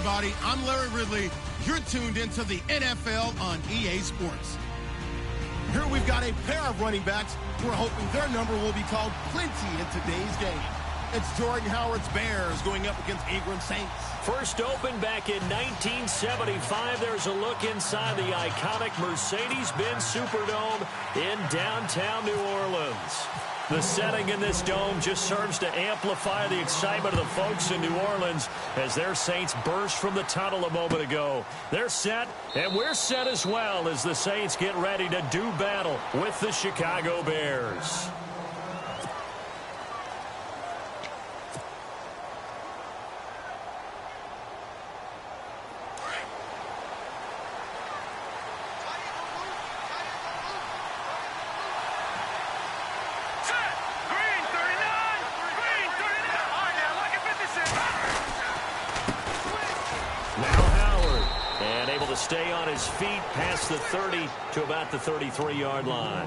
everybody. I'm Larry Ridley. You're tuned into the NFL on EA Sports. Here we've got a pair of running backs who are hoping their number will be called plenty in today's game. It's Jordan Howard's Bears going up against Ingram's Saints. First opened back in 1975. There's a look inside the iconic Mercedes-Benz Superdome in downtown New Orleans. The setting in this dome just serves to amplify the excitement of the folks in New Orleans as their Saints burst from the tunnel a moment ago. They're set, and we're set as well as the Saints get ready to do battle with the Chicago Bears. Stay on his feet past the 30 to about the 33-yard line.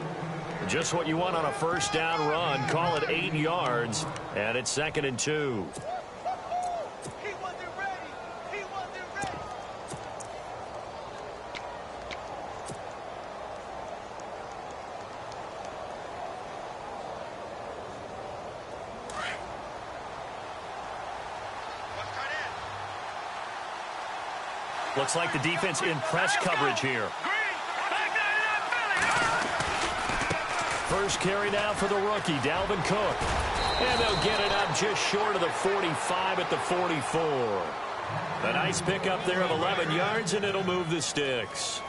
Just what you want on a first down run. Call it 8 yards, and it's 2nd and 2. Looks like the defense in press coverage here. First carry now for the rookie, Dalvin Cook. And they'll get it up just short of the 45 at the 44. A nice pickup there of 11 yards, and it'll move the sticks.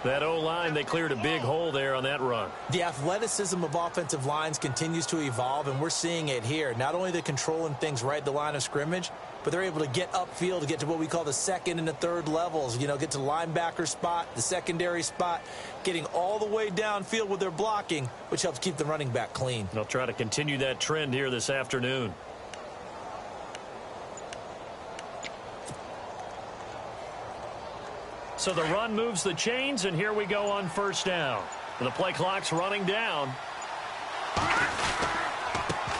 That O-line, they cleared a big hole there on that run. The athleticism of offensive lines continues to evolve, and we're seeing it here. Not only they're controlling things right at the line of scrimmage, but they're able to get upfield to get to what we call the second and the third levels. You know, get to the linebacker spot, the secondary spot, getting all the way downfield with their blocking, which helps keep the running back clean. They'll try to continue that trend here this afternoon. So the run moves the chains, and here we go on first down. The play clock's running down.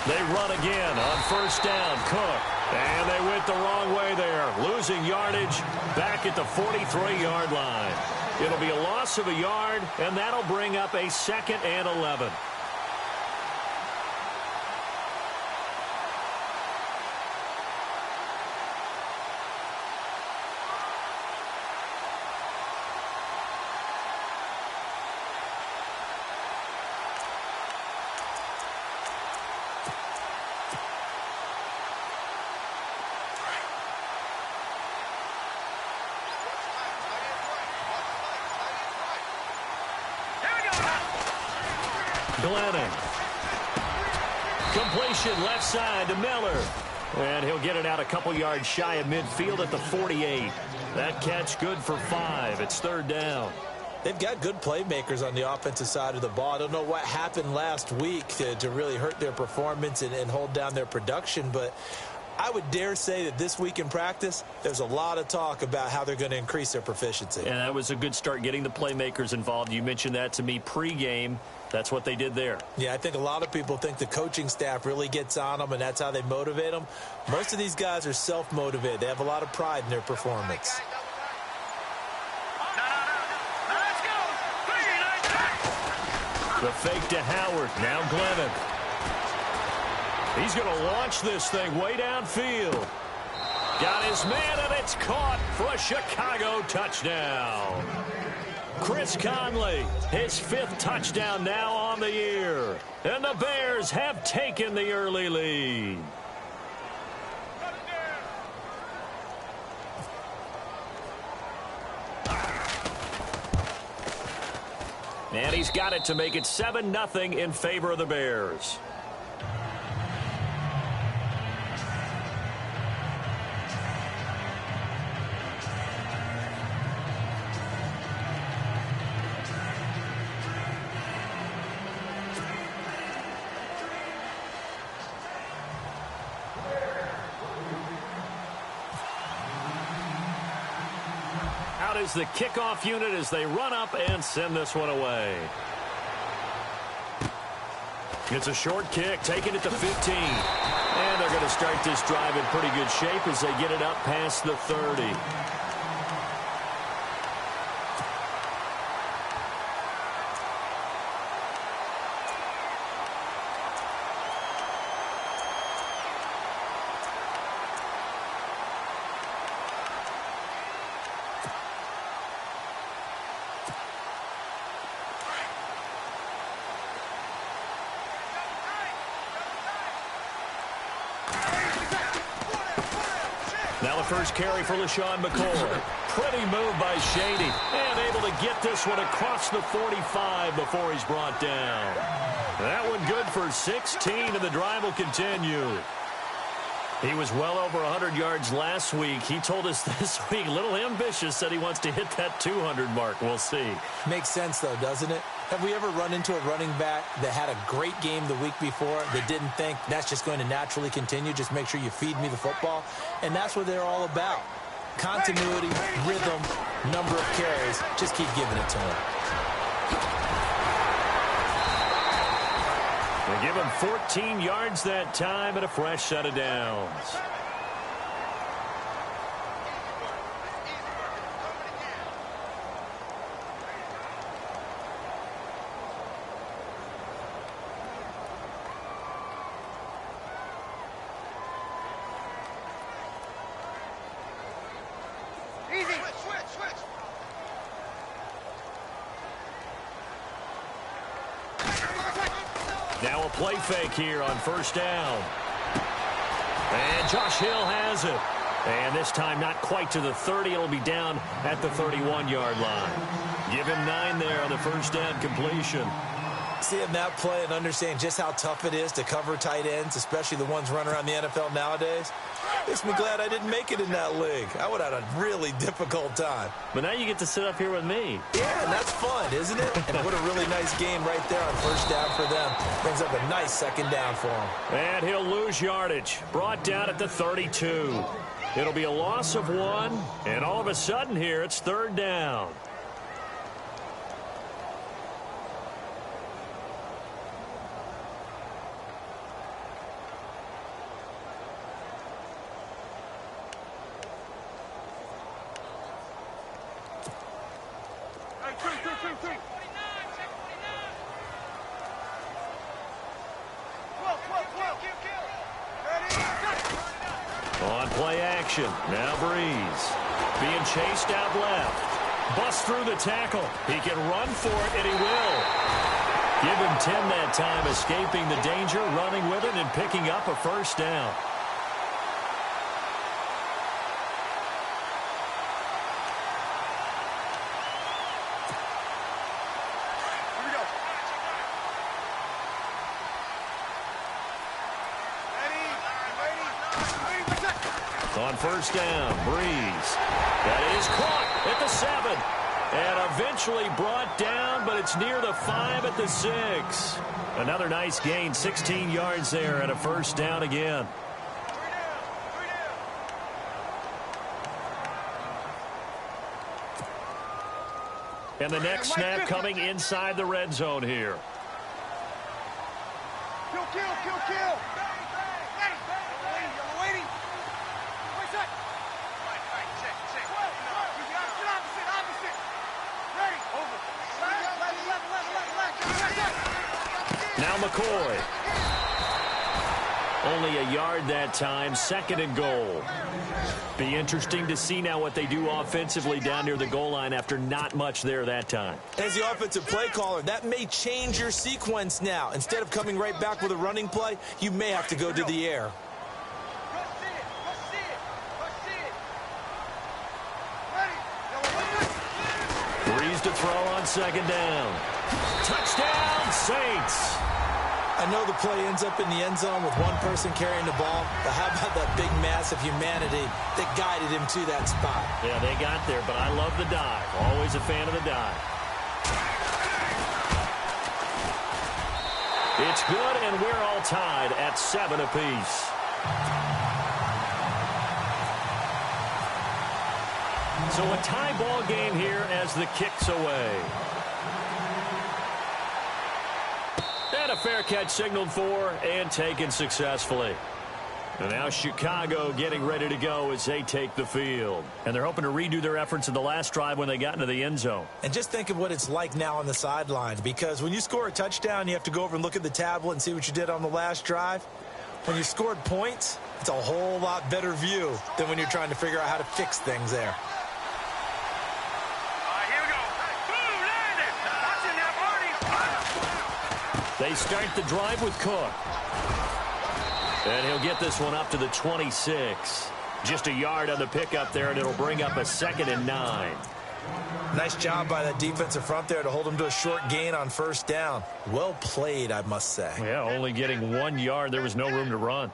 They run again on first down. Cook. And they went the wrong way there. Losing yardage back at the 43-yard line. It'll be a loss of a yard, and that'll bring up a 2nd and 11. Glennon. Completion left side to Miller. And he'll get it out a couple yards shy of midfield at the 48. That catch good for 5. It's 3rd down. They've got good playmakers on the offensive side of the ball. I don't know what happened last week to really hurt their performance and hold down their production, but I would dare say that this week in practice, there's a lot of talk about how they're going to increase their proficiency. And that was a good start, getting the playmakers involved. You mentioned that to me pregame. That's what they did there. Yeah, I think a lot of people think the coaching staff really gets on them, and that's how they motivate them. Most of these guys are self-motivated. They have a lot of pride in their performance. The fake to Howard. Now Glennon. He's going to launch this thing way downfield. Got his man, and it's caught for a Chicago touchdown. Chris Conley, his 5th touchdown now on the year. And the Bears have taken the early lead. And he's got it to make it 7-0 in favor of the Bears. Is the kickoff unit as they run up and send this one away. It's a short kick, taking it to 15. And they're going to start this drive in pretty good shape as they get it up past the 30. Now the first carry for LaShawn McCoy. Pretty move by Shady. And able to get this one across the 45 before he's brought down. That one good for 16, and the drive will continue. He was well over 100 yards last week. He told us this week, a little ambitious, said he wants to hit that 200 mark. We'll see. Makes sense, though, doesn't it? Have we ever run into a running back that had a great game the week before that didn't think that's just going to naturally continue? Just make sure you feed me the football. And that's what they're all about. Continuity, rhythm, number of carries. Just keep giving it to him. They give him 14 yards that time and a fresh set of downs. Now a play fake here on first down. And Josh Hill has it. And this time not quite to the 30. It'll be down at the 31-yard line. Give him 9 there on the first down completion. Seeing that play and understanding just how tough it is to cover tight ends, especially the ones running around the NFL nowadays, makes me glad I didn't make it in that league. I would have had a really difficult time. But now you get to sit up here with me. Yeah, and that's fun, isn't it? And what a really nice game right there on first down for them. Brings up a nice second down for him. And he'll lose yardage. Brought down at the 32. It'll be a loss of 1. And all of a sudden here, it's third down. On play action, now Breeze. Being chased out left. Busts through the tackle. He can run for it, and he will. Give him 10 that time, escaping the danger, running with it, and picking up a first down. On first down, Breeze. That is caught at the 7. And eventually brought down, but it's near the 5 at the 6. Another nice gain, 16 yards there and a first down again. And the next snap coming inside the red zone here. Kill. Now McCoy. Only a yard that time, second and goal. Be interesting to see now what they do offensively down near the goal line after not much there that time. As the offensive play caller, that may change your sequence now. Instead of coming right back with a running play, you may have to go to the air. Breeze to throw on second down. Touchdown, Saints. I know the play ends up in the end zone with one person carrying the ball, but how about that big mass of humanity that guided him to that spot? Yeah, they got there, but I love the dive. Always a fan of the dive. It's good, and we're all tied at 7 apiece. So a tie ball game here as the kick's away. And a fair catch signaled for and taken successfully. And now Chicago getting ready to go as they take the field. And they're hoping to redo their efforts in the last drive when they got into the end zone. And just think of what it's like now on the sideline, because when you score a touchdown, you have to go over and look at the tablet and see what you did on the last drive. When you scored points, it's a whole lot better view than when you're trying to figure out how to fix things there. They start the drive with Cook. And he'll get this one up to the 26. Just a yard on the pickup there, and it'll bring up a 2nd and 9. Nice job by that defensive front there to hold him to a short gain on first down. Well played, I must say. Yeah, only getting 1 yard. There was no room to run.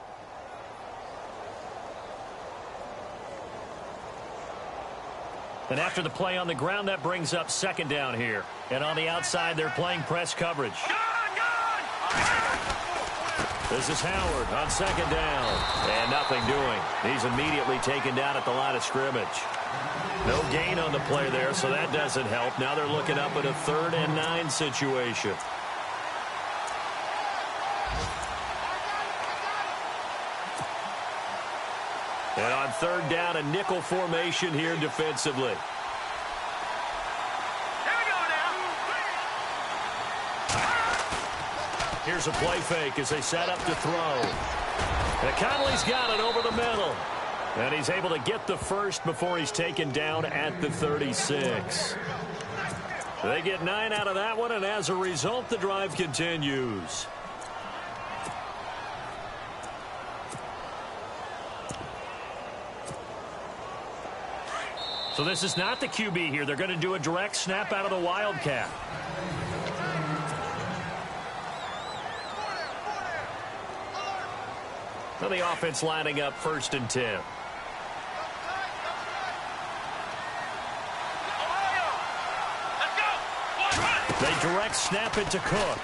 And after the play on the ground, that brings up 2nd down here. And on the outside, they're playing press coverage. This is Howard on 2nd down. And nothing doing. He's immediately taken down at the line of scrimmage. No gain on the play there, so that doesn't help. Now they're looking up at a 3rd and 9 situation. And on 3rd down, a nickel formation here defensively. Here's a play fake as they set up to throw. And Conley's got it over the middle. And he's able to get the first before he's taken down at the 36. They get 9 out of that one, and as a result, the drive continues. So this is not the QB here. They're going to do a direct snap out of the Wildcat. So the offense lining up 1st and 10. They direct snap it to Cook.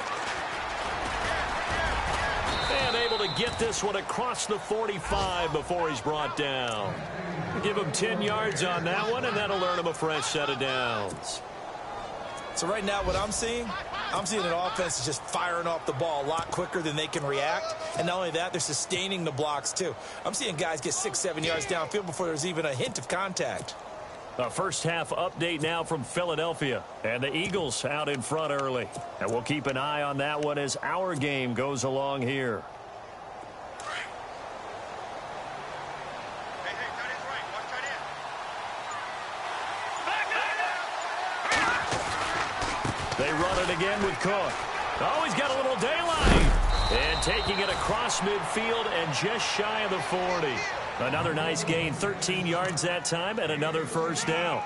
And able to get this one across the 45 before he's brought down. Give him 10 yards on that one, and that'll earn him a fresh set of downs. So right now what I'm seeing an offense is just firing off the ball a lot quicker than they can react. And not only that, they're sustaining the blocks too. I'm seeing guys get 6-7 yards downfield before there's even a hint of contact. A first half update now from Philadelphia. And the Eagles out in front early. And we'll keep an eye on that one as our game goes along here. They run it again with Cook. Oh, he's got a little daylight. And taking it across midfield and just shy of the 40. Another nice gain, 13 yards that time, and another first down.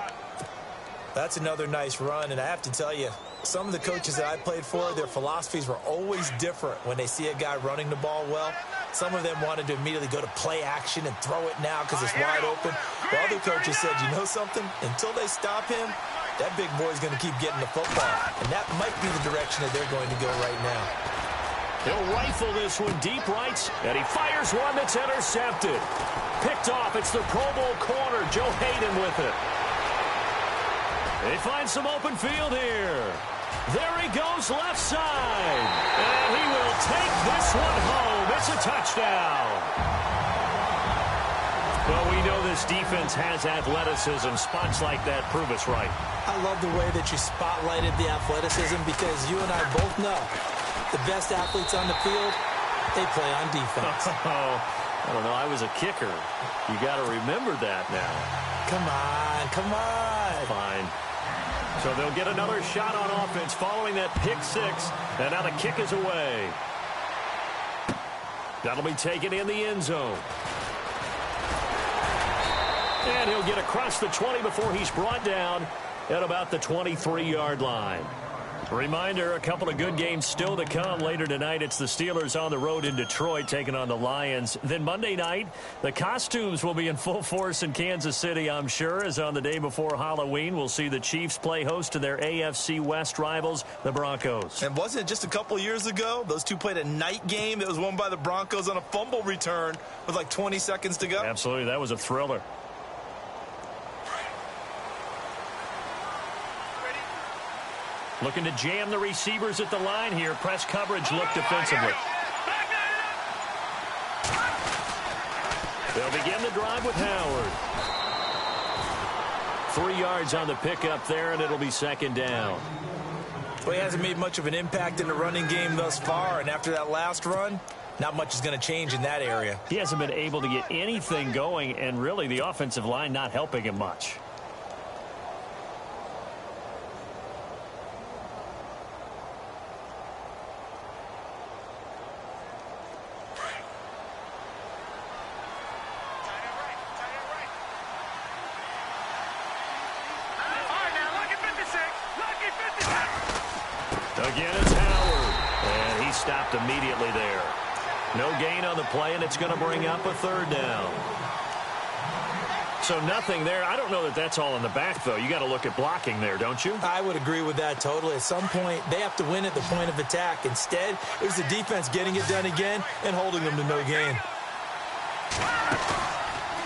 That's another nice run, and I have to tell you, some of the coaches that I played for, their philosophies were always different when they see a guy running the ball well. Some of them wanted to immediately go to play action and throw it now because it's wide open. While other coaches said, you know something? Until they stop him, that big boy's going to keep getting the football. And that might be the direction that they're going to go right now. He'll rifle this one deep right, and he fires one that's intercepted. Picked off. It's the Pro Bowl corner, Joe Hayden with it. They find some open field here. There he goes left side. And he will take this one home. It's a touchdown. Well, we know this defense has athleticism. Spots like that prove us right. I love the way that you spotlighted the athleticism because you and I both know the best athletes on the field, they play on defense. I don't know. I was a kicker. You got to remember that now. Come on, come on. Fine. So they'll get another shot on offense following that pick six. And now the kick is away. That'll be taken in the end zone. And he'll get across the 20 before he's brought down at about the 23-yard line. Reminder, a couple of good games still to come. Later tonight, it's the Steelers on the road in Detroit taking on the Lions. Then Monday night, the costumes will be in full force in Kansas City, I'm sure, as on the day before Halloween, we'll see the Chiefs play host to their AFC West rivals, the Broncos. And wasn't it just a couple years ago, those two played a night game that was won by the Broncos on a fumble return with like 20 seconds to go? Absolutely, that was a thriller. Looking to jam the receivers at the line here. Press coverage look defensively. They'll begin the drive with Howard. 3 yards on the pickup there, and it'll be second down. Well, he hasn't made much of an impact in the running game thus far, and after that last run, not much is going to change in that area. He hasn't been able to get anything going, and really the offensive line not helping him much. Again, it's Howard, and he stopped immediately there. No gain on the play, and it's going to bring up a third down. So nothing there. I don't know that that's all in the back, though. You got to look at blocking there, don't you? I would agree with that totally. At some point, they have to win at the point of attack. Instead, it was the defense getting it done again and holding them to no gain.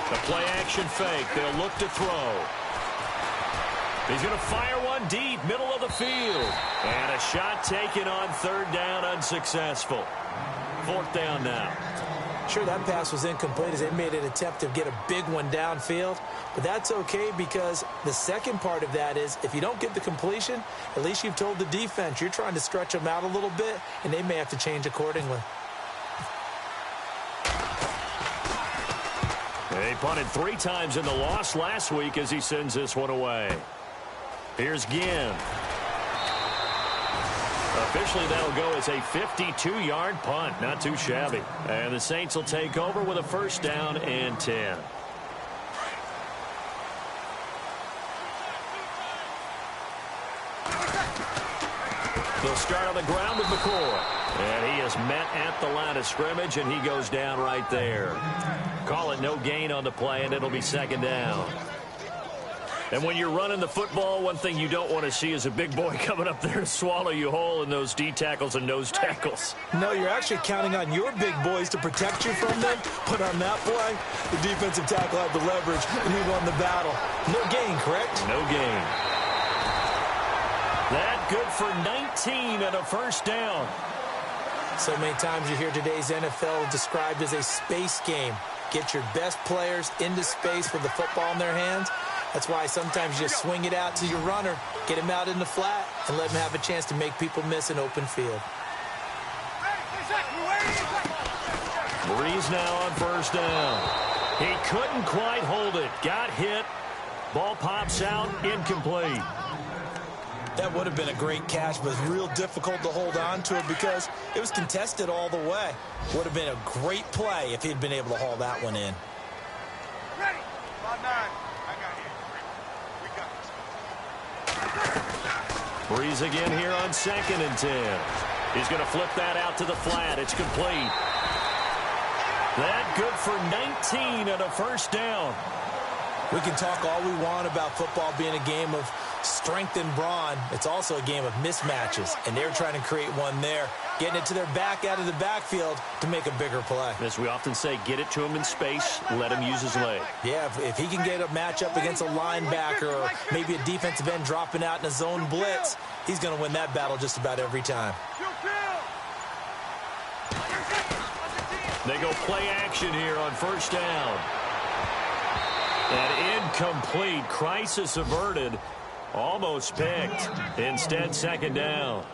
The play-action fake. They'll look to throw. He's going to fire one deep, middle of the field. And a shot taken on third down, unsuccessful. Fourth down now. Sure, that pass was incomplete as they made an attempt to get a big one downfield. But that's okay because the second part of that is if you don't get the completion, at least you've told the defense you're trying to stretch them out a little bit, and they may have to change accordingly. He punted 3 times in the loss last week as he sends this one away. Here's Ginn. Officially, that'll go as a 52-yard punt. Not too shabby. And the Saints will take over with a first down and 10. They'll start on the ground with McCoy. And he is met at the line of scrimmage, and he goes down right there. Call it no gain on the play, and it'll be second down. And when you're running the football, one thing you don't want to see is a big boy coming up there to swallow you whole in those D tackles and nose tackles. No, you're actually counting on your big boys to protect you from them. But on that play, the defensive tackle had the leverage, and he won the battle. No gain, correct? No gain. That good for 19 and a first down. So many times you hear today's NFL described as a space game. Get your best players into space with the football in their hands. That's why sometimes you just swing it out to your runner, get him out in the flat, and let him have a chance to make people miss an open field. Breeze now on first down. He couldn't quite hold it. Got hit. Ball pops out. Incomplete. That would have been a great catch, but it's real difficult to hold on to it because it was contested all the way. Would have been a great play if he'd been able to haul that one in. Ready. About 9. Breeze again here on 2nd and 10. He's going to flip that out to the flat. It's complete. That good for 19 and a first down. We can talk all we want about football being a game of strength and brawn. It's also a game of mismatches, and they're trying to create one there, getting it to their back out of the backfield to make a bigger play. As we often say, get it to him in space, let him use his leg. Yeah, if he can get a matchup against a linebacker or maybe a defensive end dropping out in a zone blitz, he's going to win that battle just about every time. They go play action here on first down. And incomplete. Crisis averted. Almost picked. Instead, second down.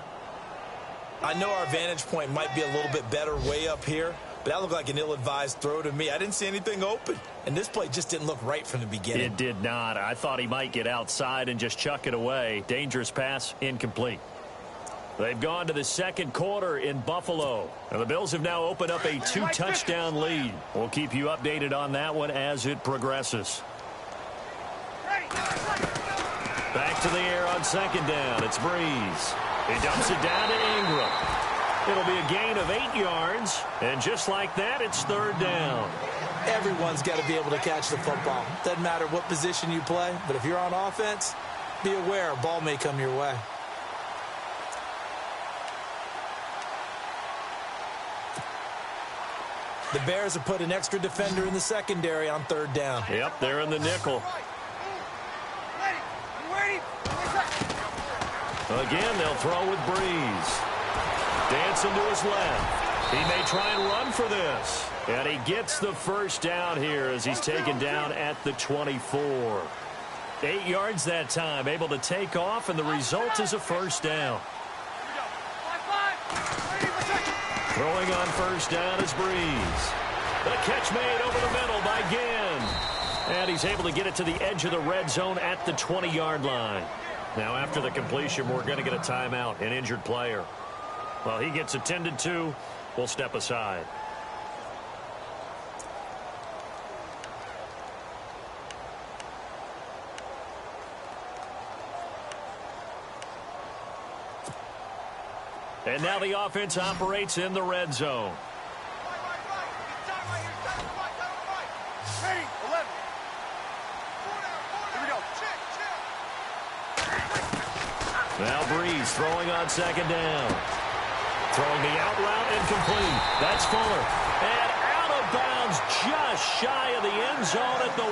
I know our vantage point might be a little bit better way up here, but that looked like an ill-advised throw to me. I didn't see anything open, and this play just didn't look right from the beginning. It did not. I thought he might get outside and just chuck it away. Dangerous pass, incomplete. They've gone to the second quarter in Buffalo. And the Bills have now opened up a 2-touchdown lead. We'll keep you updated on that one as it progresses. Back to the air on second down. It's Breeze. He dumps it down to Ingram. It'll be a gain of 8 yards. And just like that, it's third down. Everyone's got to be able to catch the football. Doesn't matter what position you play, but if you're on offense, be aware a ball may come your way. The Bears have put an extra defender in the secondary on third down. Yep, they're in the nickel. Again, they'll throw with Breeze. Dancing to his left. He may try and run for this. And he gets the first down here as he's taken down at the 24. 8 yards that time, able to take off, and the result is a first down. Throwing on first down is Breeze. The catch made over the middle by Ginn. And he's able to get it to the edge of the red zone at the 20-yard line. Now, after the completion, we're going to get a timeout, an injured player. Well, he gets attended to. We'll step aside. And now the offense operates in the red zone. Now Breeze throwing on second down. Throwing the out route incomplete. That's Fuller. And out of bounds just shy of the end zone at the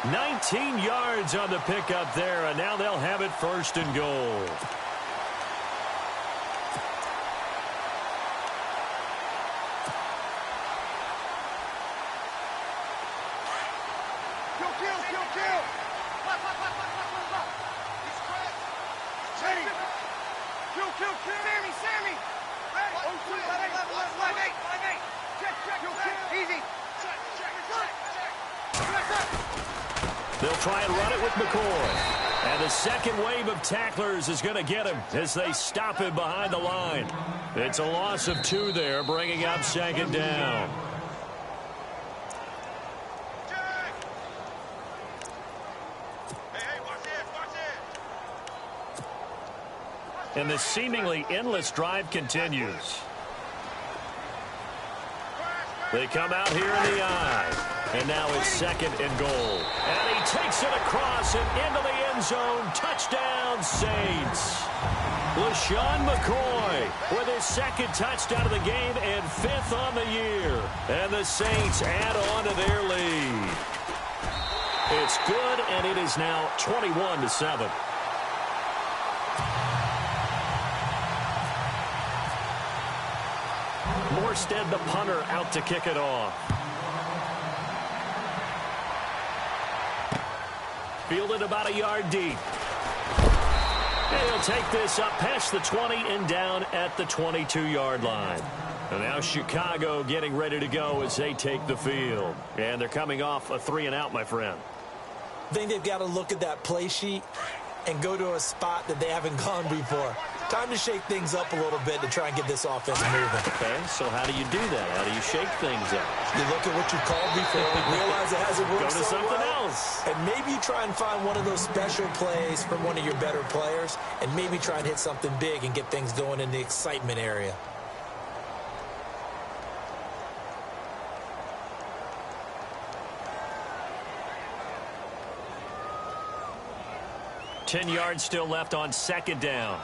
1. 19 yards on the pickup there, and now they'll have it first and goal. They'll try and run it with McCoy. And the second wave of tacklers is going to get him as they stop him behind the line. It's a loss of 2 there, bringing up second down. And the seemingly endless drive continues. They come out here in the eye. And now it's second and goal. And he takes it across and into the end zone. Touchdown, Saints. LaShawn McCoy with his second touchdown of the game and 5th on the year. And the Saints add on to their lead. It's good, and it is now 21-7. Morstead, the punter, out to kick it off. Fielded about a yard deep. And he'll take this up past the 20 and down at the 22-yard line. And now Chicago getting ready to go as they take the field. And they're coming off a 3-and-out, my friend. I think they've got to look at that play sheet and go to a spot that they haven't gone before. Time to shake things up a little bit to try and get this offense moving. Okay, so how do you do that? How do you shake things up? You look at what you called before, realize it hasn't worked so so something well, else. and maybe you try and find one of those special plays from one of your better players, and maybe try and hit something big and get things going in the excitement area. Ten yards still left on second down.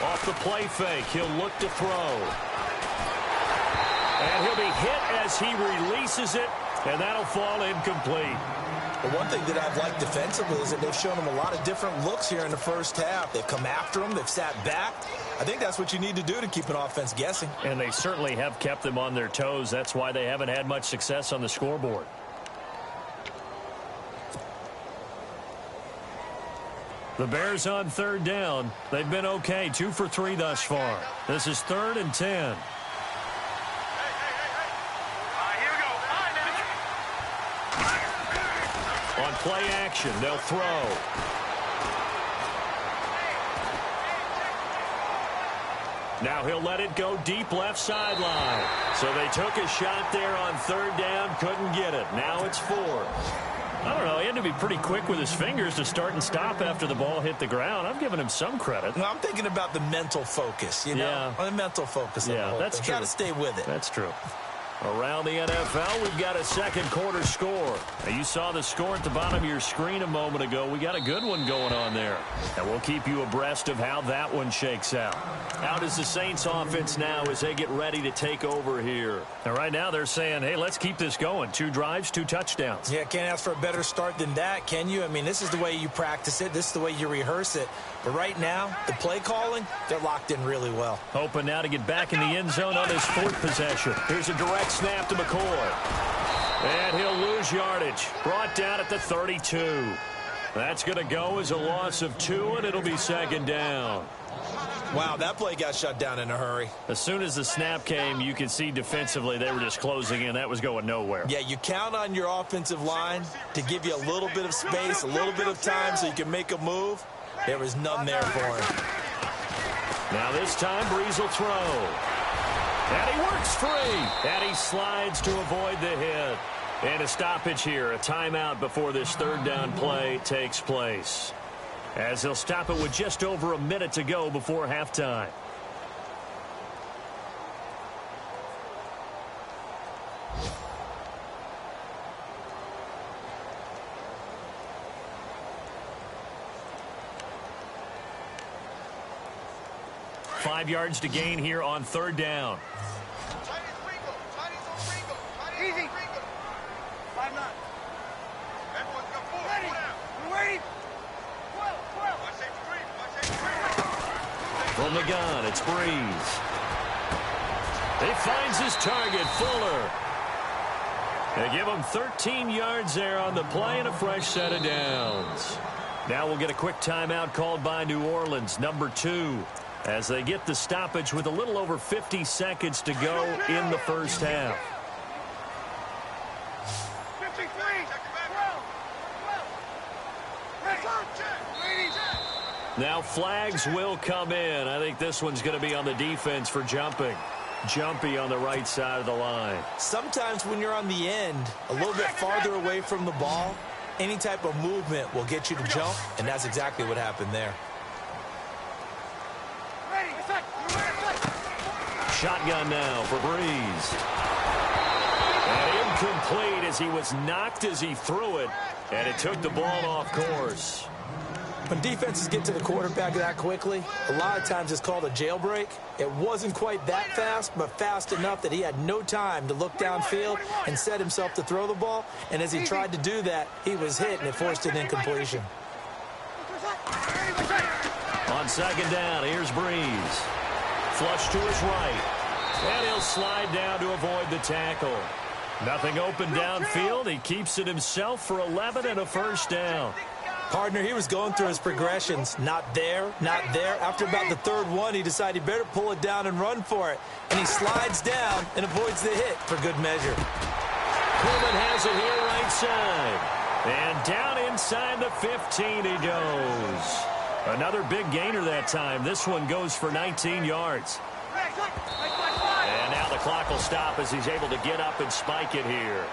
Off the play fake, he'll look to throw. And he'll be hit as he releases it, and that'll fall incomplete. The one thing that I've liked defensively is that they've shown him a lot of different looks here in the first half. They've come after him. They've sat back. I think that's what you need to do to keep an offense guessing. And they certainly have kept them on their toes. That's why they haven't had much success on the scoreboard. The Bears on third down. They've been okay, 2 for 3 thus far. This is 3rd and 10. On play action, they'll throw. Now he'll let it go deep left sideline. So they took a shot there on third down, couldn't get it. Now it's 4th. I don't know, he had to be pretty quick with his fingers to start and stop after the ball hit the ground. I'm giving him some credit. No, I'm thinking about the mental focus, you know? Yeah. On the mental focus. Yeah, that's true. Got to stay with it. That's true. Around the NFL, we've got a second quarter score. Now, you saw the score at the bottom of your screen a moment ago. We got a good one going on there. And we'll keep you abreast of how that one shakes out. How does the Saints offense now as they get ready to take over here? And right now they're saying, hey, let's keep this going. 2 drives, 2 touchdowns. Yeah, can't ask for a better start than that, can you? I mean, this is the way you practice it. This is the way you rehearse it. But right now, the play calling, they're locked in really well. Hoping now to get back in the end zone on his 4th possession. Here's a direct snap to McCoy. And he'll lose yardage. Brought down at the 32. That's going to go as a loss of 2, and it'll be 2nd down. Wow, that play got shut down in a hurry. As soon as the snap came, you could see defensively they were just closing in. That was going nowhere. Yeah, you count on your offensive line to give you a little bit of space, a little bit of time so you can make a move. There was none there for him. Now this time, Breeze will throw. And he works free. And he slides to avoid the hit. And a stoppage here, a timeout before this 3rd down play takes place. As he'll stop it with just over a minute to go before halftime. Five yards to gain here on 3rd down. Easy. 5-9. Everyone's got 4. Ready. We're waiting. 12. Watch safety 3. From the gun, it's Breeze. He finds his target, Fuller. They give him 13 yards there on the play and a fresh set of downs. Now we'll get a quick timeout called by New Orleans, number 2. As they get the stoppage with a little over 50 seconds to go in the first half. 53. 12. Now flags will come in. I think this one's going to be on the defense for jumping. Jumpy on the right side of the line. Sometimes when you're on the end, a little bit farther away from the ball, any type of movement will get you to jump, and that's exactly what happened there. Shotgun now for Breeze. And incomplete as he was knocked as he threw it. And it took the ball off course. When defenses get to the quarterback that quickly, a lot of times it's called a jailbreak. It wasn't quite that fast, but fast enough that he had no time to look downfield and set himself to throw the ball. And as he tried to do that, he was hit, and it forced an incompletion. On 2nd down, here's Breeze. Flush to his right. And he'll slide down to avoid the tackle. Nothing open downfield. He keeps it himself for 11 and a first down. Partner, he was going through his progressions. Not there, not there. After about the 3rd one, he decided he better pull it down and run for it. And he slides down and avoids the hit for good measure. Coleman has it here right side. And down inside the 15 he goes. Another big gainer that time. This one goes for 19 yards. And now the clock will stop as he's able to get up and spike it here.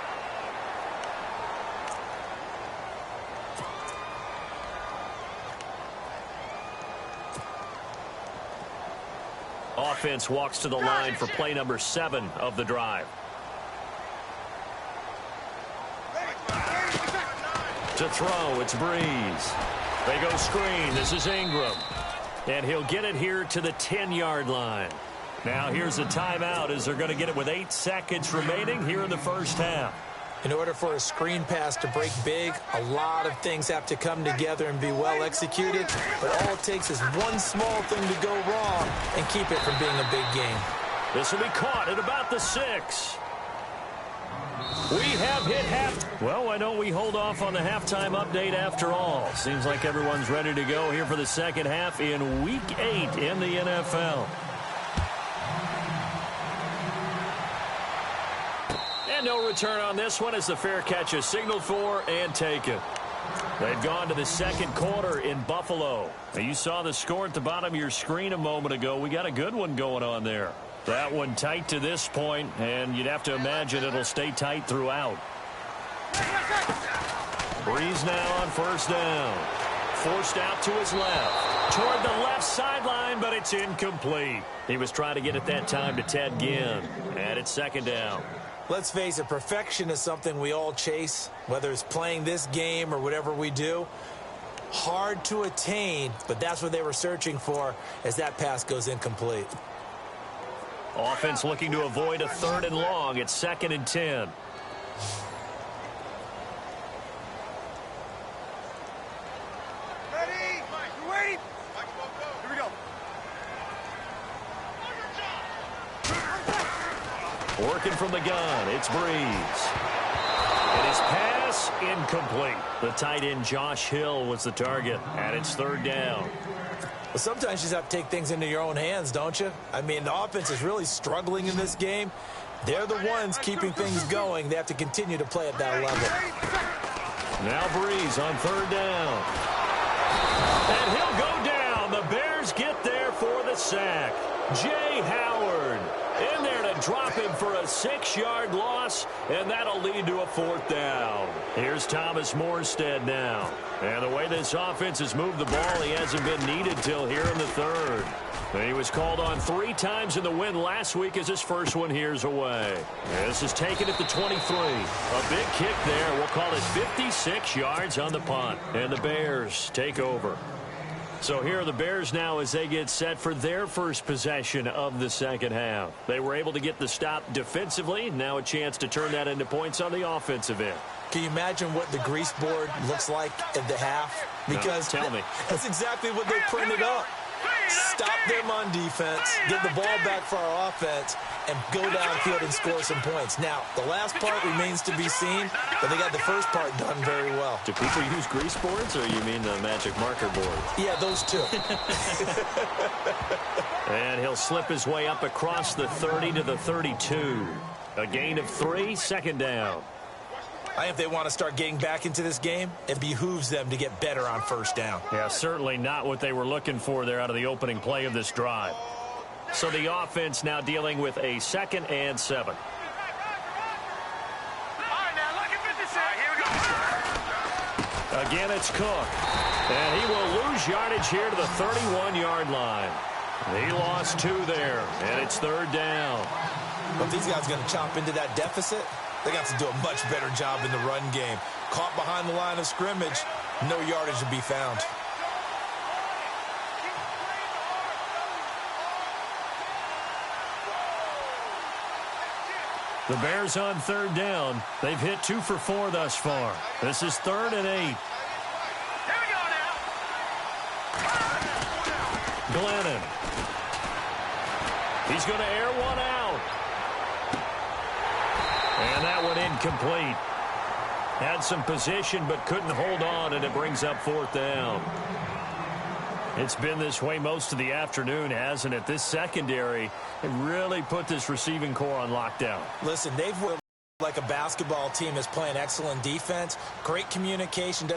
Offense walks to the line for play number 7 of the drive. To throw, it's Breeze. They go screen. This is Ingram. And he'll get it here to the 10-yard line. Now here's a timeout as they're going to get it with 8 seconds remaining here in the first half. In order for a screen pass to break big, a lot of things have to come together and be well executed. But all it takes is one small thing to go wrong and keep it from being a big game. This will be caught at about the 6. We have hit half. Well, why don't we hold off on the halftime update after all? Seems like everyone's ready to go here for the second half in Week 8 in the NFL. And no return on this one as the fair catch is signaled for and taken. They've gone to the second quarter in Buffalo. Now, you saw the score at the bottom of your screen a moment ago. We got a good one going on there. That one tight to this point, and you'd have to imagine it'll stay tight throughout. Breeze now on first down. Forced out to his left. Toward the left sideline, but it's incomplete. He was trying to get it that time to Ted Ginn. And it's second down. Let's face it, perfection is something we all chase, whether it's playing this game or whatever we do. Hard to attain, but that's what they were searching for as that pass goes incomplete. Offense looking to avoid a 3rd and long. It's 2nd and 10. Ready? You waiting? Here we go. Working from the gun, it's Breeze. And his pass incomplete. The tight end Josh Hill was the target, and it's 3rd down. Well, sometimes you just have to take things into your own hands, don't you? I mean, the offense is really struggling in this game. They're the ones keeping things going. They have to continue to play at that level. Now Breeze on 3rd down. And he'll go down. The Bears get there for the sack. Jay Howard in there to drop him for a 6-yard loss, and that'll lead to a 4th down. Here's Thomas Morstead now. And the way this offense has moved the ball, he hasn't been needed till here in the 3rd. And he was called on 3 times in the win last week as his first one here's away. And this is taken at the 23. A big kick there. We'll call it 56 yards on the punt. And the Bears take over. So here are the Bears now as they get set for their first possession of the 2nd half. They were able to get the stop defensively. Now a chance to turn that into points on the offensive end. Can you imagine what the grease board looks like at the half? Because no, tell me. That's exactly what they printed up. Stop them on defense, get the ball back for our offense, and go downfield and score some points. Now, the last part remains to be seen, but they got the first part done very well. Do people use grease boards, or you mean the magic marker board? Yeah, those two. And he'll slip his way up across the 30 to the 32. A gain of 3, 2nd down. I think if they want to start getting back into this game, it behooves them to get better on 1st down. Yeah, certainly not what they were looking for there out of the opening play of this drive. So the offense now dealing with a 2nd and 7. All right, now look at 56. Here we go. Again, it's Cook. And he will lose yardage here to the 31-yard line. He lost 2 there, and it's 3rd down. But if these guys are going to chop into that deficit, they got to do a much better job in the run game. Caught behind the line of scrimmage, no yardage to be found. The Bears on 3rd down. They've hit 2 for 4 thus far. This is 3rd and 8. Here we go now. Glennon. He's going to air one out. And that one incomplete. Had some position but couldn't hold on, and it brings up 4th down. It's been this way most of the afternoon, hasn't it? This secondary really put this receiving core on lockdown. Listen, they've worked like a basketball team is playing excellent defense, great communication.